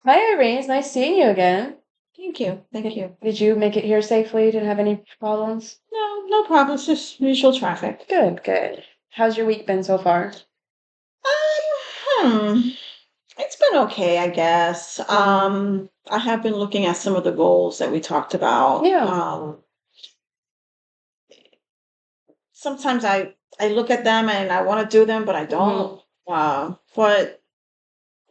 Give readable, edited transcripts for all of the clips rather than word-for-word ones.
Hi, Irene. It's nice seeing you again. Thank you. Thank you. Did you make it here safely? Didn't have any problems? No, no problems. Just usual traffic. Good, good. How's your week been so far? It's been okay, I guess. Mm. I have been looking at some of the goals that we talked about. Yeah. Sometimes I look at them and I want to do them, but I don't. Hmm. But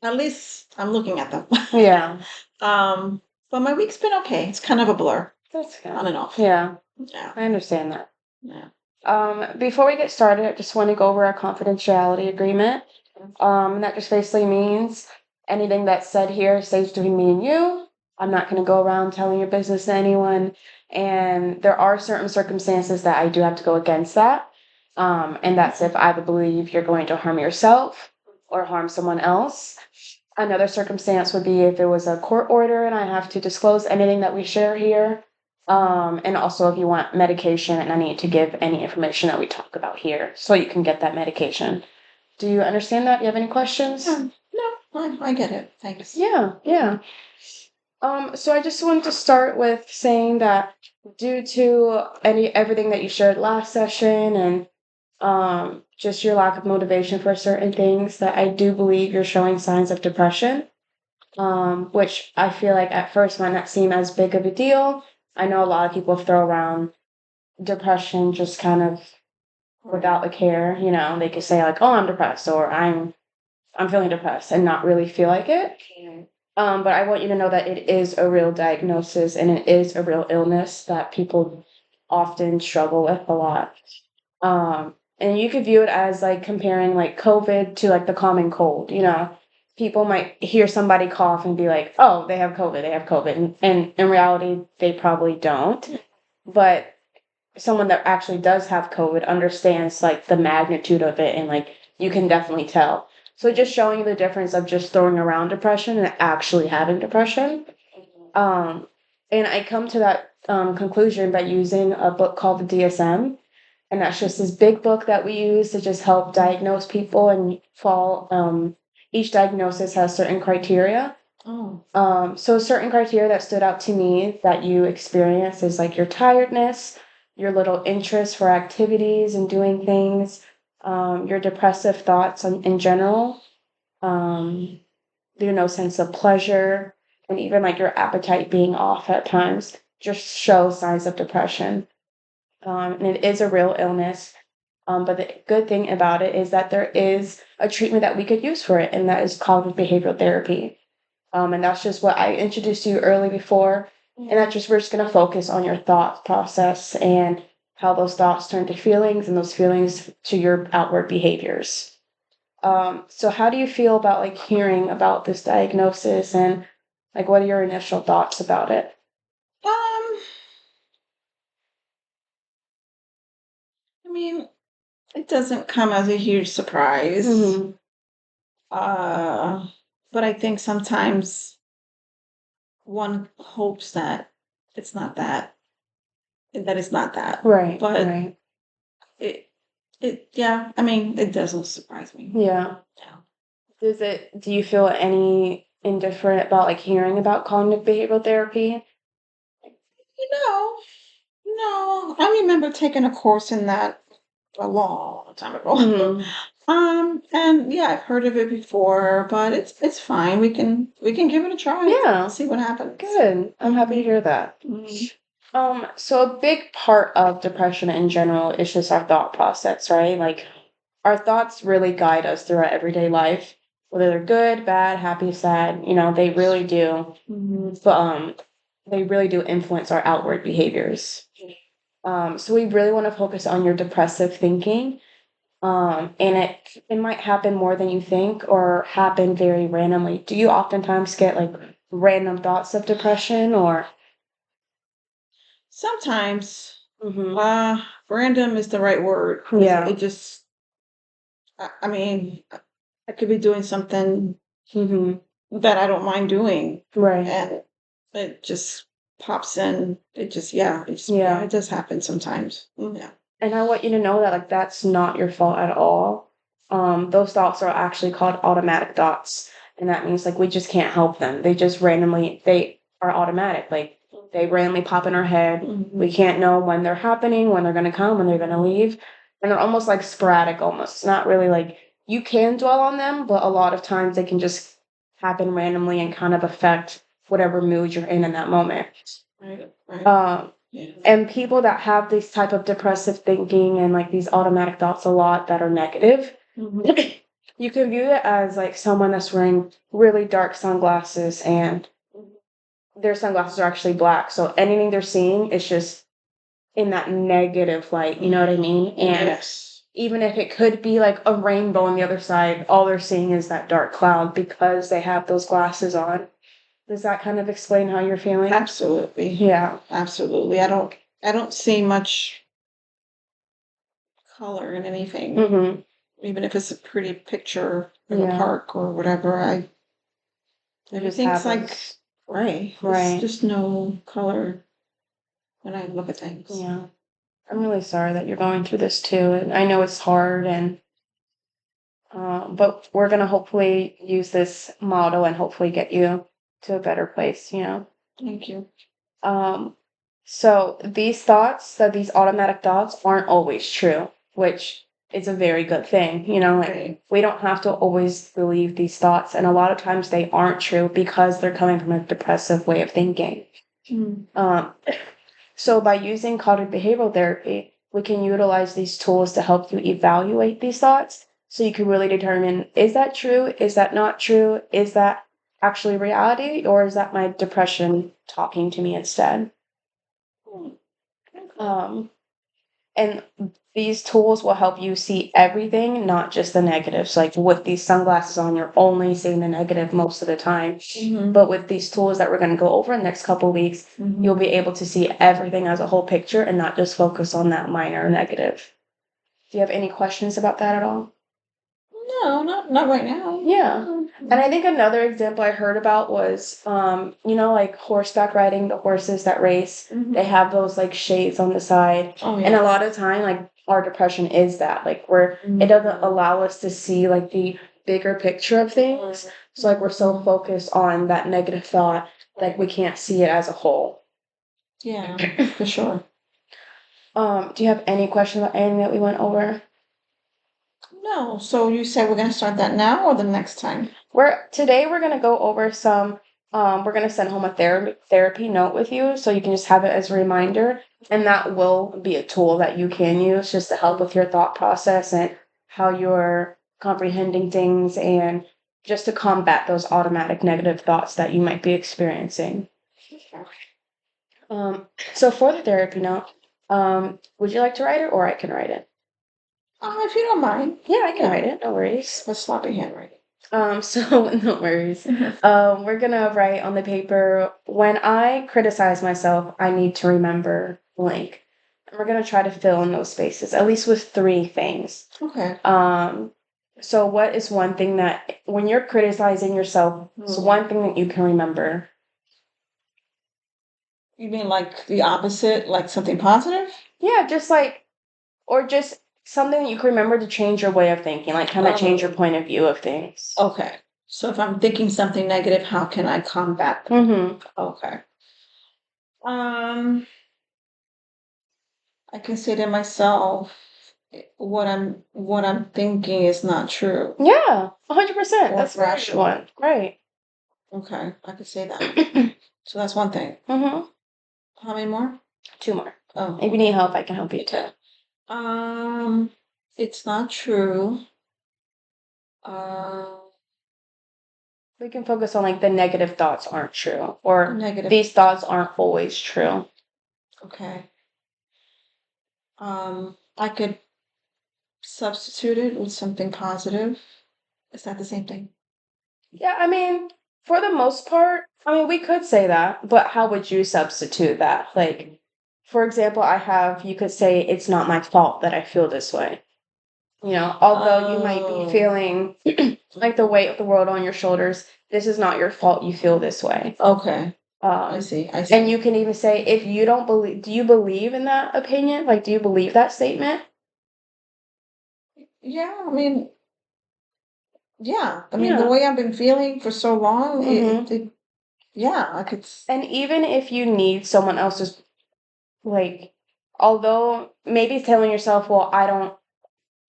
at least I'm looking at them. Yeah. Um, but my week's been okay. It's kind of a blur, That's on good. and off. Yeah, Yeah, I understand that. yeah. Before we get started, I just want to go over our confidentiality agreement. And that just basically means anything that's said here stays between me and you. I'm not going to go around telling your business to anyone. And there are certain circumstances that I do have to go against that. And that's if I believe you're going to harm yourself or harm someone else. Another circumstance would be if it was a court order and I have to disclose anything that we share here. And also if you want medication and I need to give any information that we talk about here so you can get that medication. Do you understand that? Do you have any questions? No, I get it. Thanks. Yeah, yeah. So I just wanted to start with saying that due to everything that you shared last session and just your lack of motivation for certain things, that I do believe you're showing signs of depression. Which I feel like at first might not seem as big of a deal. I know a lot of people throw around depression just kind of without a care. They could say like, "Oh, I'm depressed," or I'm feeling depressed," and not really feel like it. But I want you to know that it is a real diagnosis and it is a real illness that people often struggle with a lot. And you could view it as like comparing like COVID to like the common cold. People might hear somebody cough and be like, "Oh, they have COVID, they have COVID." And in reality, they probably don't. But someone that actually does have COVID understands like the magnitude of it and like you can definitely tell. So just showing you the difference of just throwing around depression and actually having depression. Um, and I come to that conclusion by using a book called the DSM. And that's just this big book that we use to just help diagnose people and fall. Each diagnosis has certain criteria. Oh, So certain criteria that stood out to me that you experience is like your tiredness, your little interest for activities and doing things, your depressive thoughts in general, um, your no sense of pleasure, and even like your appetite being off at times just show signs of depression. And it is a real illness. But the good thing about it is that there is a treatment that we could use for it, and that is cognitive behavioral therapy. And that's just what I introduced to you early before. And that just we're just gonna focus on your thought process and how those thoughts turn to feelings and those feelings to your outward behaviors. So how do you feel about like hearing about this diagnosis and like what are your initial thoughts about it? um, I mean, it doesn't come as a huge surprise. Hmm. Uh, but I think sometimes one hopes it's not that, that it's not that. Right, But right. it, yeah, I mean, it doesn't surprise me. Yeah. Yeah. Do you feel any indifferent about like hearing about cognitive behavioral therapy? You know, no, I remember taking a course in that a long time ago. Hmm. And yeah, I've heard of it before, but it's fine. We can give it a try. Yeah, See what happens. good. I'm happy to Mhm. hear that. Mhm. So a big part of depression in general is just our thought process, right? Like our thoughts really guide us through our everyday life, whether they're good, bad, happy, sad, they really do. But they really do influence our outward behaviors. So we really want to focus on your depressive thinking. And it might happen more than you think or happen very randomly. Do you oftentimes get like random thoughts of depression or Sometimes, hmm random is the right word. yeah. It just, I mean, I could be doing something Hmm. that I don't mind doing, Right. and it just pops in. Yeah, Yeah. it does happen sometimes. Yeah. And I want you to know that like that's not your fault at all. Those thoughts are actually called automatic thoughts. and that means like we just can't help them. They are automatic. Like they randomly pop in our head. We can't know when they're happening, when they're gonna come, when they're gonna leave. And they're almost like sporadic almost. It's not really like you can dwell on them, but a lot of times they can just happen randomly and kind of affect whatever mood you're in that moment. Right, right. Yeah. And people that have this type of depressive thinking and like these automatic thoughts a lot that are negative, Mhm. you can view it as like someone that's wearing really dark sunglasses and their sunglasses are actually black. So anything they're seeing is just in that negative light, you know what I mean? And Yes. even if it could be like a rainbow on the other side, all they're seeing is that dark cloud because they have those glasses on. Does that kind of explain how you're feeling? Absolutely. Yeah. Absolutely. I don't see much color in anything. Mm-hmm. Even if it's a pretty picture of a Yeah. park or whatever. They just Everything's have like those. gray. Right. There's just no color when I look at things. Yeah. I'm really sorry that you're going through this too. And I know it's hard and but we're gonna hopefully use this model and hopefully get you to a better place, you know. Thank you. Um, so these thoughts, so these automatic thoughts aren't always true, which is a very good thing, you know, like Right. we don't have to always believe these thoughts, and a lot of times they aren't true because they're coming from a depressive way of thinking. Mm. Um, so by using cognitive behavioral therapy, we can utilize these tools to help you evaluate these thoughts so you can really determine, is that true? Is that not true? Is that actually reality? Or is that my depression talking to me instead? Mm. Um, and these tools will help you see everything, not just the negatives. Like with these sunglasses on, you're only seeing the negative most of the time. Mhm. But with these tools that we're going to go over in the next couple of weeks, Mhm. you'll be able to see everything as a whole picture and not just focus on that minor negative. Do you have any questions about that at all? No, not right now. Yeah. And I think another example I heard about was, you know, like horseback riding, the horses that race, Mhm. they have those like shades on the side. Oh And a yeah. lot of time, like our depression is that, like where it doesn't allow us to see like the bigger picture of things. So like we're so focused on that negative thought, like we can't see it as a whole. Yeah, for sure. Do you have any questions about anything that we went over? No, so you said we're gonna start that now or the next time? We're gonna go over some we're gonna send home a therapy note with you so you can just have it as a reminder, and that will be a tool that you can use just to help with your thought process and how you're comprehending things and just to combat those automatic negative thoughts that you might be experiencing. So for the therapy note, would you like to write it or I can write it? If you don't mind. Yeah, I can Yeah. write it, no worries. A sloppy handwriting. So no worries. We're gonna write on the paper, when I criticize myself, I need to remember blank. And we're gonna try to fill in those spaces, at least with three things. Okay. So what is one thing that when you're criticizing yourself, is one thing that you can remember? You mean like the opposite, like something positive? Yeah, just like or just something that you can remember to change your way of thinking, like kind of change your point of view of things. Okay. So if I'm thinking something negative, how can I combat that? Mm-hmm. Okay. Um, I can say to myself, what I'm thinking is not true Yeah, 100%. or That's a very good rational. one. Right. Okay, I could say that. So that's one thing. Mm-hmm. How many more? Two more. Oh, If you need help, I can help you too. it's not true. Uh, We can focus on like the negative thoughts aren't true, or negative. these thoughts aren't always true. Okay. I could substitute it with something positive. Is that the same thing? Yeah, I mean, for the most part, I mean, we could say that, but how would you substitute that? Like, for example, you could say, it's not my fault that I feel this way. You know, although you might be Oh. feeling like the weight of the world on your shoulders, this is not your fault you feel this way. Okay. I Um, see. I and see. you can even say, if you don't believe, do you believe in that opinion? Like, do you believe that statement? Yeah, I mean, yeah, I mean, the Yeah. way I've been feeling for so long, yeah, I could, And even if you need someone else's, like, although maybe telling yourself, well,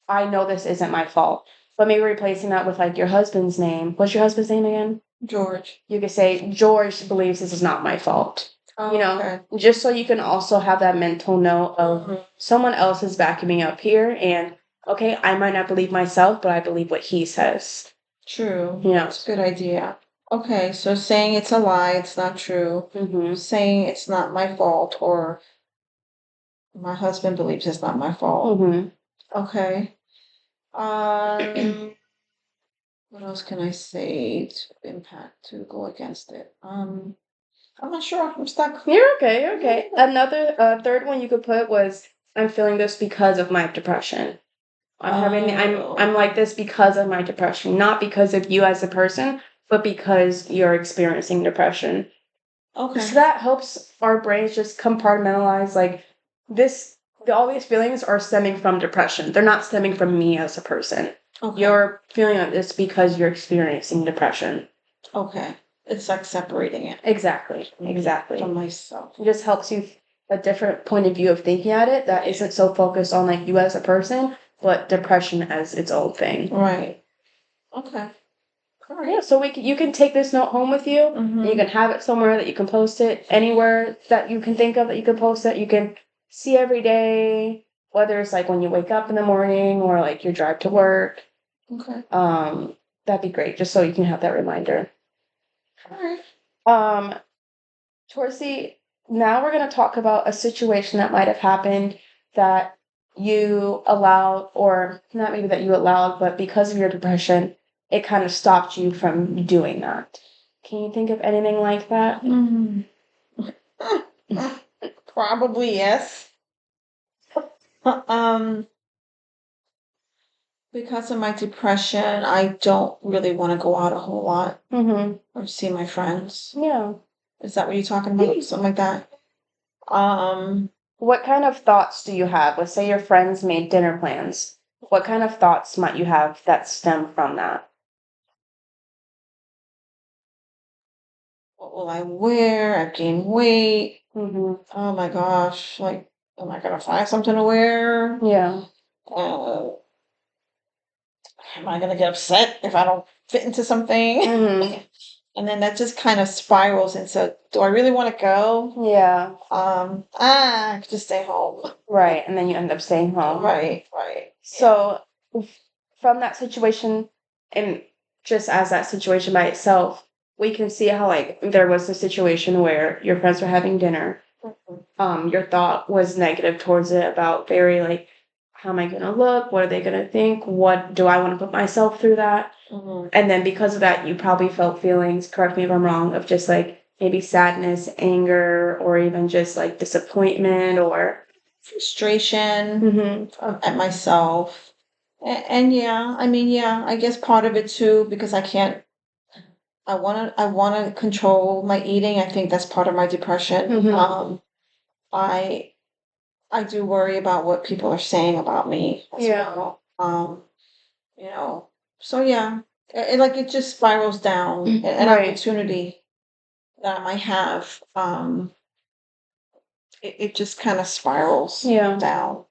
I know this isn't my fault, but maybe replacing that with like your husband's name. What's your husband's name again? George. You could say, George believes this is not my fault. Oh, You know, okay. just so you can also have that mental note of Mhm. someone else is backing me up here. And okay, I might not believe myself, but I believe what he says. True. You know, It's a good idea. Okay, so saying it's a lie, it's not true. Saying it's not my fault, or my husband believes it's not my fault. Okay. Um, what else can I say to impact to go against it? I'm not sure. I'm stuck. You're okay, you're okay. Another third one you could put was I'm feeling this because of my depression. I'm like this because of my depression, not because of you as a person, but because you're experiencing depression. Okay. So that helps our brains just compartmentalize like this all these feelings are stemming from depression. They're not stemming from me as a person. Okay. You're feeling like this because you're experiencing depression. Okay. It's like separating it Exactly. Exactly. from myself. It just helps you a different point of view of thinking at it that isn't so focused on like you as a person, but depression as its own thing. Right. Okay. All right. Yeah, so you can take this note home with you, and you can have it somewhere that you can post it anywhere that you can think of that you can post it. You can see every day, whether it's like when you wake up in the morning or like your drive to work. Okay. That'd be great, just so you can have that reminder. All right. Towards the now we're gonna talk about a situation that might have happened that you allowed, or not maybe that you allowed, but because of your depression, it kind of stopped you from doing that. Can you think of anything like that? Probably yes. Um, because of my depression, I don't really want to go out a whole lot or see my friends. Yeah. Is that what you're talking about? Something like that? What kind of thoughts do you have? Let's say your friends made dinner plans. What kind of thoughts might you have that stem from that? What will I wear? I've gained weight. Mm-hmm. Oh my gosh. Like, am I gonna find something to wear? Yeah. Uh, am I gonna get upset if I don't fit into something? Mm-hmm. And then that just kind of spirals into, do I really want to go? Yeah. I could just stay home. Right. And then you end up staying home. Right, right. So from that situation, and just as that situation by itself, we can see how like there was a situation where your friends were having dinner. Your thought was negative towards it about very like, how am I gonna look? What are they gonna think? What do I want to put myself through that? And then because of that, you probably felt feelings, correct me if I'm wrong, of just like maybe sadness, anger, or even just like disappointment or Frustration at myself. And yeah, I mean, yeah, I guess part of it too, because I wanna control my eating. I think that's part of my depression. I I do worry about what people are saying about me as Yeah. well. You know, so yeah, like it just spirals down. An Right. opportunity that I might have, it just kind of spirals Yeah. down.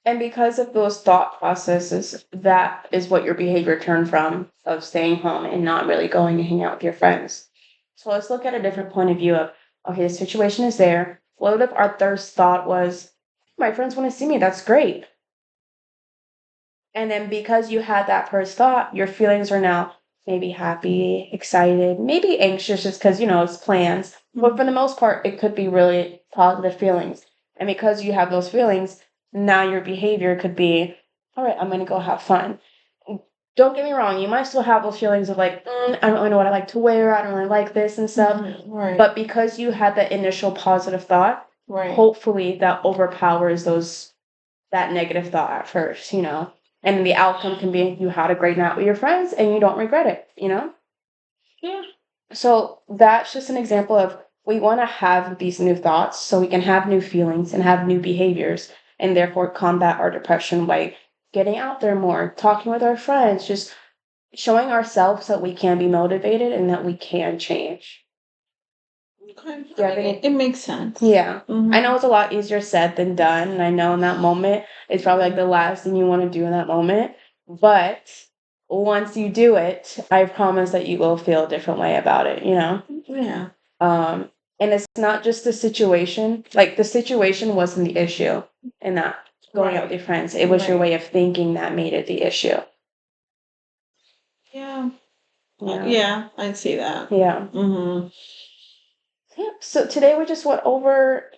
And because of those thought processes, that is what your behavior turned from of staying home and not really going to hang out with your friends. So let's look at a different point of view of, okay, the situation is there. What if our first thought was, my friends want to see me, that's great. And then because you had that first thought, your feelings are now maybe happy, excited, maybe anxious just because, it's plans. But for the most part, it could be really positive feelings. And because you have those feelings, now your behavior could be, all right, I'm going to go have fun. Don't get me wrong, you might still have those feelings of like, I don't really know what I like to wear, I don't really like this and stuff. Right. But because you had that initial positive thought, Right. hopefully that overpowers that negative thought at first, And the outcome can be you had a great night with your friends and you don't regret it. Yeah. So that's just an example of we want to have these new thoughts so we can have new feelings and have new behaviors and therefore combat our depression by getting out there more, talking with our friends, just showing ourselves that we can be motivated and that we can change. Okay. Yeah, I mean, it makes sense. Yeah. Mhm. I know it's a lot easier said than done, and I know in that moment it's probably like the last thing you want to do in that moment. But once you do it, I promise that you will feel a different way about it, you know? Yeah. And it's not just the situation. Like the situation wasn't the issue in that going out with your friends. It was your Right. way of thinking that made it the issue. Yeah. Yeah. Yeah, I see that. Yeah. Mm-hmm. Yeah. So today we just went over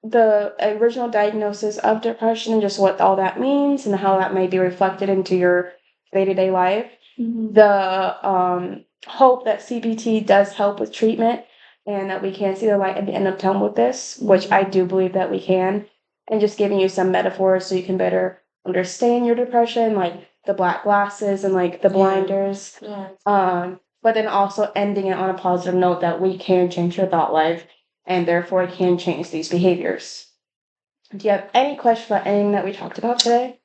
the original diagnosis of depression and just what all that means and how that may be reflected into your day-to-day life. Mm-hmm. The hope that CBT does help with treatment and that we can see the light at the end of tunnel with this, which I do believe that we can, and just giving you some metaphors so you can better understand your depression, like the black glasses and like the blinders. Yeah. But then also ending it on a positive note that we can change your thought life and therefore can change these behaviors. Do you have any question about anything that we talked about today?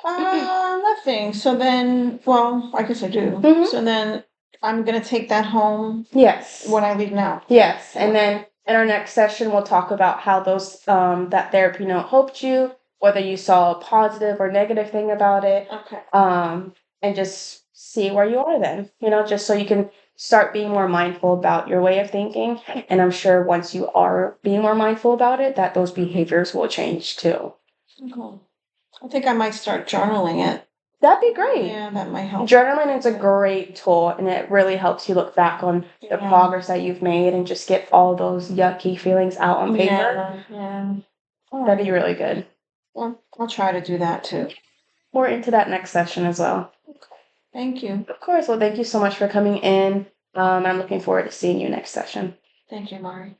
Nothing. So then, well, I guess I do. Mhm. So then I'm gonna take that home Yes. when I leave now. Yes. And then in our next session, we'll talk about how those that therapy note helped you, whether you saw a positive or negative thing about it, Okay. and just see where you are then, you know, just so you can start being more mindful about your way of thinking. And I'm sure once you are being more mindful about it, that those behaviors will change too. Okay. I think I might start journaling it. That'd be great. Yeah, that might help. Journaling is a great tool and it really helps you look back on the Yeah. progress that you've made and just get all those yucky feelings out on paper. Yeah. All That'd be right. really good. Well, I'll try to do that too. More into that next session as well. Thank you. Of course. Well, thank you so much for coming in. I'm looking forward to seeing you next session. Thank you, Mari.